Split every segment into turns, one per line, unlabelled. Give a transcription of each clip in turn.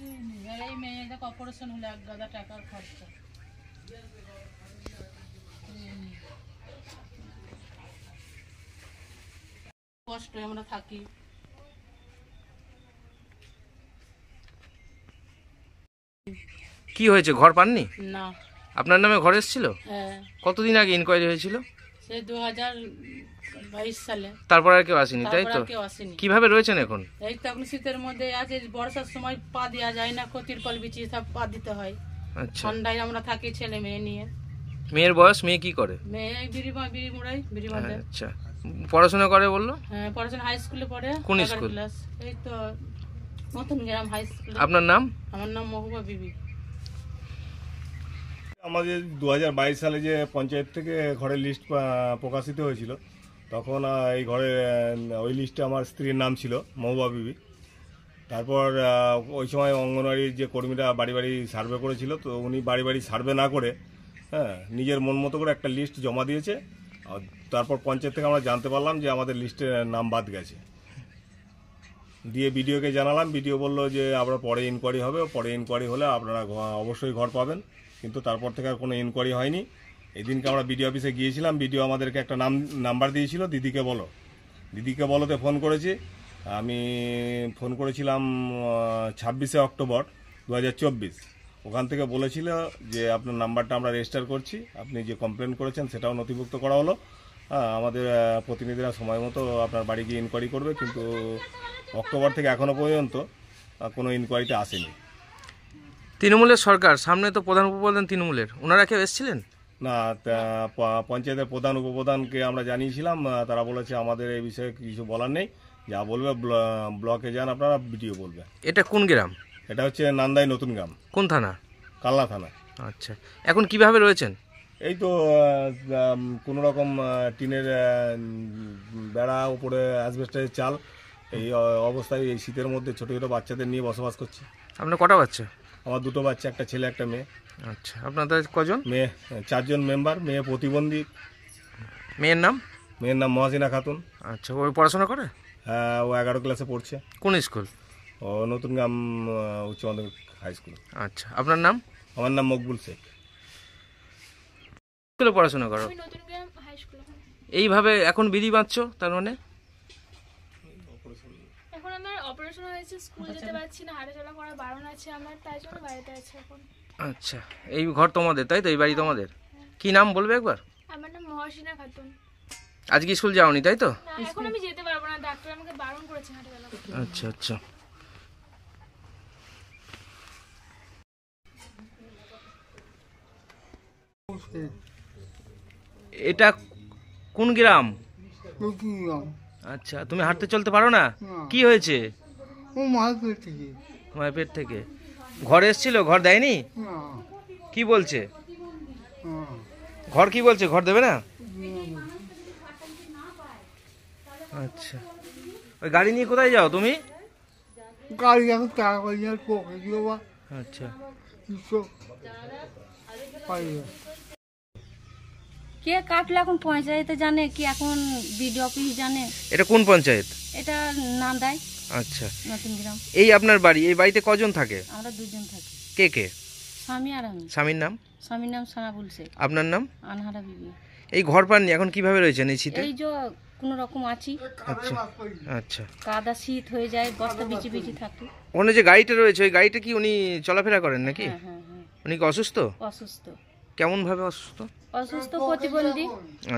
এই মেয়েদের অপারেশন হলে 1 গাদা টাকার খরচা। কষ্ট আমরা থাকি।
কি হয়েছে, ঘর পাননি?
না।
আপনার নামে ঘর এসেছিল?
হ্যাঁ।
কতদিন আগে ইনকোয়ারি হয়েছিল?
সেই 2022 সালে।
তারপর আর কেউ আসেনি, তাই তো?
কেউ আসেনি।
কিভাবে রয়েছেন এখন?
এই তো এখন শীতের মধ্যে আছে, বর্ষার সময় পা দেওয়া যায় না, তিরপল বিছিয়ে সব পা দিতে হয়।
আচ্ছা,
ঠান্ডায় আমরা থাকি ছেলে মেয়ে নিয়ে।
মেয়ের বয়স? মেয়ে কি করে?
মেয়ে বিড়ি মুড়াই, বিড়ি বাঁধে।
আচ্ছা, পড়াশোনা করে বললো?
হ্যাঁ, পড়াশোনা হাই স্কুলে পড়ে।
কোন স্কুল?
এই তো নতুন গ্রাম হাই স্কুল।
আপনার নাম?
আমার নাম মহুয়া বিবি।
আমাদের 2022 সালে যে পঞ্চায়েত থেকে ঘরের লিস্ট প্রকাশিত হয়েছিল, তখন এই ঘরে ওই লিস্টে আমার স্ত্রীর নাম ছিল মহুয়া বিবি। তারপর ওই সময় অঙ্গনওয়াড়ির যে কর্মীরা বাড়ি বাড়ি সার্ভে করেছিল, তো উনি বাড়ি বাড়ি সার্ভে না করে নিজের মন মতো করে একটা লিস্ট জমা দিয়েছে। তারপর পঞ্চায়েত থেকে আমরা জানতে পারলাম যে আমাদের লিস্টে নাম বাদ গেছে। দিয়ে বিডিওকে জানালাম, বিডিও বলল যে আপনার পরে ইনকোয়ারি হবে, পরে ইনকোয়ারি হলে আপনারা অবশ্যই ঘর পাবেন। কিন্তু তারপর থেকে আর কোনো ইনকোয়ারি হয়নি। এই দিনকে আমরা বিডিও অফিসে গিয়েছিলাম, বিডিও আমাদেরকে একটা নাম্বার দিয়েছিল, দিদিকে বলোতে ফোন করেছি। আমি ফোন করেছিলাম 26শে অক্টোবর 2024। ওখান থেকে বলেছিল যে আপনার নাম্বারটা আমরা রেজিস্টার করছি, আপনি যে কমপ্লেন করেছেন সেটাও নথিভুক্ত করা হলো। আমাদের প্রতিনিধিরা সময় মতো আপনার বাড়ি গিয়ে ইনকোয়ারি করবে, কিন্তু অক্টোবর থেকে এখনও পর্যন্ত কোনো ইনকোয়ারিতে আসেনি।
তৃণমূলের সরকার, সামনে তো প্রধান উপপ্রধান তৃণমূলের, ওনারা কেউ এসেছিলেন
না? পঞ্চায়েতের প্রধান উপপ্রধানকে আমরা জানিয়েছিলাম, তারা বলেছে আমাদের এই বিষয়ে কিছু বলার নেই, যা বলবে ব্লকে যান আপনারা, বিডিও বলবে।
এটা কোন গ্রাম?
এটা হচ্ছে নান্দাই নতুন গ্রাম।
কোন থানা?
কালনা থানা।
আচ্ছা, এখন কিভাবে রয়েছেন?
এই তো কোনো রকম টিনের বেড়া, উপরে অ্যাসবেস্টারের চাল, এই অবস্থায় এই শীতের মধ্যে ছোটো ছোটো বাচ্চাদের নিয়ে বসবাস করছি।
আপনার কটা বাচ্চা?
আমার 2টো বাচ্চা, একটা ছেলে একটা মেয়ে।
আচ্ছা, আপনাদের কজন?
মেয়ে 4 জন মেম্বার, মেয়ে প্রতিবন্ধী।
মেয়ের নাম?
মেয়ের নাম মহাসিনা খাতুন।
আচ্ছা, ওই পড়াশোনা করে?
হ্যাঁ, ও 11 ক্লাসে পড়ছে।
কোন স্কুল?
ও নতুন গ্রাম উচ্চ মাধ্যমিক হাই স্কুল।
আচ্ছা, আপনার নাম?
আমার নাম মকবুল শেখ।
স্কুলে পড়াশোনা করো?
নতুন গ্রাম হাই স্কুল।
এইভাবে এখন বিধি বাঁধছো, তার মানে?
এখন আমার অপারেশন হয়েছে, স্কুল যেতে পারছি না, হাঁটাচলা করা বারণ আছে আমার, তাই জন্য বাড়িতে আছি এখন।
আচ্ছা, এই ঘর তোমাদের, তাই তো? এই বাড়ি তোমাদের? কি নাম বলবে একবার?
আমার নাম মহাসিনা খাতুন।
আজকে স্কুল যাওনি, তাই তো?
না, এখন আমি যেতে পারবো না, ডাক্তার আমাকে বারণ করেছে হাঁটাচলা করতে।
আচ্ছা আচ্ছা। এটা কোন গ্রাম? আচ্ছা, তুমি হাঁটতে চলতে পারো না? কি হয়েছে? মায়ের পেট থেকে। ঘর এসেছিল, ঘর দেয়নি? কি বলছে ঘর? কি বলছে, ঘর দেবে না? আচ্ছা, ওই গাড়ি নিয়ে কোথায় যাও তুমি? আচ্ছা,
কে কাটলে এখন পঞ্চায়েতে জানে, কি এখন বিডিও অফিস জানে।
এটা কোন পঞ্চায়েত?
এটা নান্দাই
আচ্ছা,
নতুন গ্রাম।
এই আপনার বাড়ি, এই বাড়িতে কজন থাকে?
আমরা 2 জন থাকি।
কে কে?
স্বামী আর আমি।
স্বামীর নাম?
স্বামীর নাম সানাবুল শেখ।
আপনার নাম?
আনহারা বিবি।
এই ঘর পাননি, এখন কিভাবে রয়েছেন এই শীতে?
এই যে কোনো রকম আছি।
আচ্ছা আচ্ছা।
কাদা শীত হয়ে যায়, বস্তা বিচি বিচি থাকি।
ওখানে যে গাড়িটা রয়েছে, ওই গাড়িটা কি উনি চলাফেরা করেন নাকি?
হ্যাঁ হ্যাঁ হ্যাঁ।
উনি কি অসুস্থ?
অসুস্থ।
কেমন ভাবে অসুস্থ?
অসুস্থ, প্রতিবন্ধী।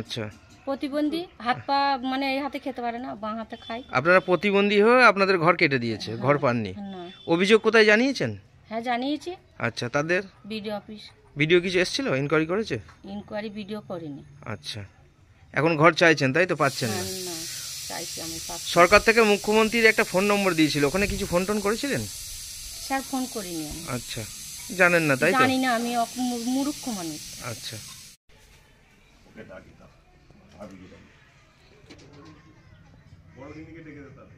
আচ্ছা,
প্রতিবন্ধী, হাত পা মানে এই হাতে খেতে পারে না, বাঁ হাতে খায়।
আপনারা প্রতিবন্ধী হয়ে আপনাদের ঘর কেটে দিয়েছে, ঘর পাননি?
না।
অভিযোগ কোথায় জানিয়েছেন?
হ্যাঁ জানিয়েছি।
আচ্ছা, তাদের
বিডিও অফিস।
ভিডিও কিছু এসেছিল, ইনকোয়ারি করেছে?
ইনকোয়ারি ভিডিও করেনি।
আচ্ছা, এখন ঘর চাইছেন, তাই তো? পাচ্ছেন না?
না, চাইছি আমি পাচ্ছি।
সরকার থেকে মুখ্যমন্ত্রীর একটা ফোন নম্বর দিয়েছিল, ওখানে কিছু ফোন টোন করেছিলেন?
স্যার ফোন করিনি আমি।
আচ্ছা, জানেন না, তাই তো?
জানি না, আমি মূর্খ মানুষ।
আচ্ছা,
বড় দিনকে ডেকে দিতে হবে।